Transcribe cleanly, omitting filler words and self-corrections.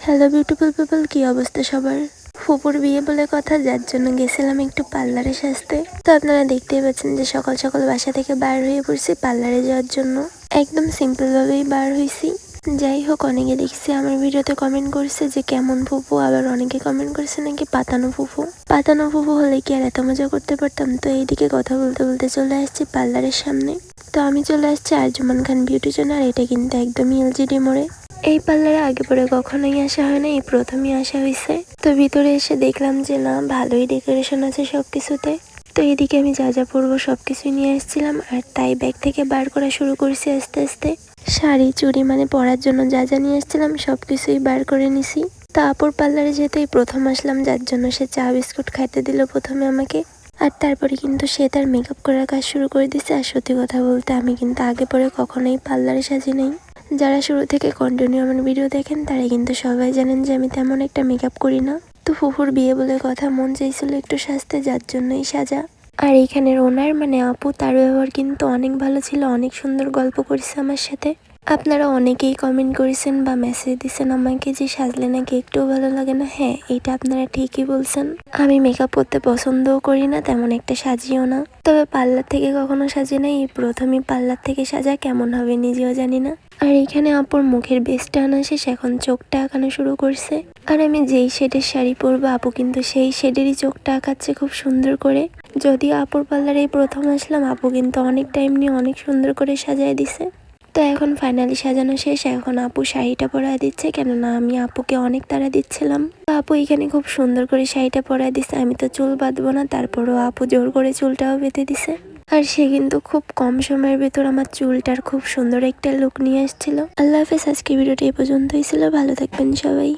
Hello beautiful people, কি অবস্থা সবার? ফুপুর বিয়ে বলে কথা, যার জন্য গেছিলাম একটু পার্লারে সাজতে। তো আপনারা দেখতেই পাচ্ছেন যে সকাল সকাল বাসা থেকে বার হয়ে পড়ছি পার্লারে যাওয়ার জন্য। একদম সিম্পল ভাবেই বার হয়েছি। যাই হোক, অনেকে দেখছি আমার ভিডিওতে কমেন্ট করছে যে কেমন ফুপু, আবার অনেকে কমেন্ট করছে নাকি পাতানো ফুপু। পাতানো ফুপু হলে কি আর এত মজা করতে পারতাম? তো এইদিকে কথা বলতে বলতে চলে আসছি পার্লারের সামনে। তো আমি চলে আসছি আরজুমান খান বিউটি জোন, আর এটা কিন্তু একদমই এলজিডি মোড়ে। এই পার্লারে আগে পরে কখনোই আসা হয় না, এই প্রথমই আসা হয়েছে। তো ভিতরে এসে দেখলাম যে না, ভালোই ডেকোরেশন আছে সবকিছুতে। তো এদিকে আমি যা যা পরবো সবকিছুই নিয়ে আসছিলাম, আর তাই ব্যাগ থেকে বার করা শুরু করছি আস্তে আস্তে। শাড়ি চুড়ি মানে পরার জন্য যা যা নিয়ে আসছিলাম সবকিছুই বার করে নিছি। তো আপুর পার্লারে যেতেই প্রথম আসলাম, যার জন্য সে চা বিস্কুট খাইতে দিল প্রথমে আমাকে। আর তারপরে কিন্তু সে তার মেকআপ করার কাজ শুরু করে দিছে। আর সত্যি কথা বলতে আমি কিন্তু আগে পরে কখনোই পার্লারে সাজি নাই। যারা শুরু থেকে কন্টিনিউ আমার ভিডিও দেখেন তারা কিন্তু সবাই জানেন যে আমি তেমন একটা মেকআপ করি না। তো ফুফুর বিয়ে বলে কথা, মন চাইছিল একটু সাজতে, যার জন্যই সাজা। আর এইখানের ওনার মানে আপু, তার ব্যবহার কিন্তু অনেক ভালো ছিল, অনেক সুন্দর গল্প করেছে আমার সাথে। আপনারা অনেকেই কমেন্ট করেছেন বা মেসেজ দিয়েছেন আমাকে যে সাজলে নাকি একটুও ভালো লাগে না। হ্যাঁ, এটা আপনারা ঠিকই বলছেন। আমি মেকআপ করতে পছন্দও করি না, তেমন একটা সাজিও না। তবে পার্লার থেকে কখনো সাজি নাই, এই প্রথমই পার্লার থেকে সাজা, কেমন হবে নিজেও জানি না। আর এখানে আপুর মুখের বেস্টটা আনা শেষ, এখন চোখটা আঁকানো শুরু করছে। আর আমি যেই শেডের শাড়ি পরবো, আপু কিন্তু সেই শেডেরই চোখটা আঁকাচ্ছে খুব সুন্দর করে। যদিও আপুর পার্লারে প্রথম আসলাম, আপু কিন্তু অনেক টাইম নিয়ে অনেক সুন্দর করে সাজায় দিছে। তো এখন ফাইনালি সাজানো শেষ, এখন আপু শাড়িটা পরায় দিচ্ছে, কেননা আমি আপুকে অনেক তাড়া দিচ্ছিলাম। তো আপু এখানে খুব সুন্দর করে শাড়িটা পরায় দিচ্ছে। আমি তো চুল বাঁধবো না, তারপরও আপু জোর করে চুলটাও বেঁধে দিছে। আর সে কিন্তু খুব কম সময়ের ভেতর আমার চুলটার খুব সুন্দর একটা লুক নিয়ে আসছিল। আল্লাহ হাফেজ, আজকে ভিডিওটি এই পর্যন্তই ছিল। ভালো থাকবেন সবাই।